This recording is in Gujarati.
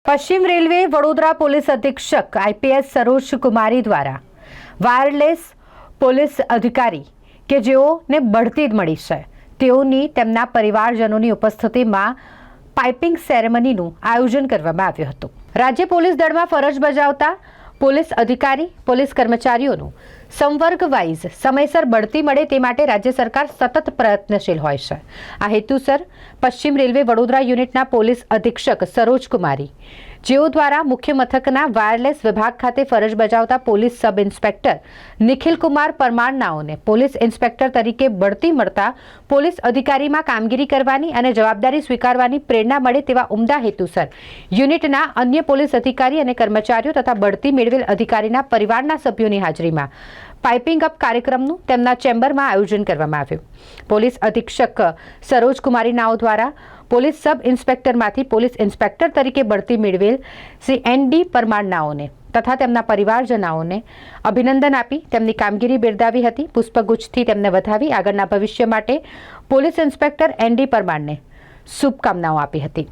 પશ્ચિમ રેલવે વડોદરા પોલીસ અધિક્ષક આઈપીએસ સરોજ કુમારી દ્વારા વાયરલેસ પોલીસ અધિકારી કે જેઓને બઢતી મળી છે તેઓની તેમના પરિવારજનોની ઉપસ્થિતિમાં પાઇપિંગ સેરેમનીનું આયોજન કરવામાં આવ્યું હતું। રાજ્ય પોલીસ દળમાં ફરજ બજાવતા પોલીસ અધિકારી પોલીસ કર્મચારીઓનું સંવર્ગ વાઇઝ સમયસર બઢતી મળે તે માટે રાજ્ય સરકાર સતત પ્રયત્નશીલ હોય છે। આ હેતુસર પશ્ચિમ રેલવે વડોદરા યુનિટના પોલીસ અધિક્ષક સરોજ કુમારી જેઓ દ્વારા મુખ્ય મથકના વાયરલેસ વિભાગ ખાતે ફરજ બજાવતા police sub inspector Nikhil Kumar પરમારનાઓને પોલીસ ઇન્સ્પેક્ટર તરીકે બઢતી મળતા પોલીસ અધિકારીમાં કામગીરી કરવાની અને જવાબદારી સ્વીકારવાની પ્રેરણા મળે તેવા ઉમદા હેતુસર યુનિટના અન્ય પોલીસ અધિકારી અને કર્મચારીઓ તથા બઢતી મેળવેલ અધિકારીના પરિવારના સભ્યોની હાજરીમાં પાઇપિંગ અપ કાર્યક્રમનું તેમના ચેમ્બરમાં આયોજન કરવામાં આવ્યું। પોલીસ અધિક્ષક સરોજ કુમારી નાઓ દ્વારા પોલીસ સબ ઇન્સ્પેક્ટરમાંથી પોલીસ ઇન્સ્પેક્ટર તરીકે બઢતી મેળવેલ શ્રી એન.ડી. પરમાર નાઓને તથા તેમના પરિવારજનોને અભિનંદન આપી તેમની કામગીરી બિરદાવી હતી। પુષ્પગુચ્છથી તેમને વધાવી આગળના ભવિષ્ય માટે પોલીસ ઇન્સ્પેક્ટર એન.ડી. પરમારને શુભકામનાઓ આપી હતી।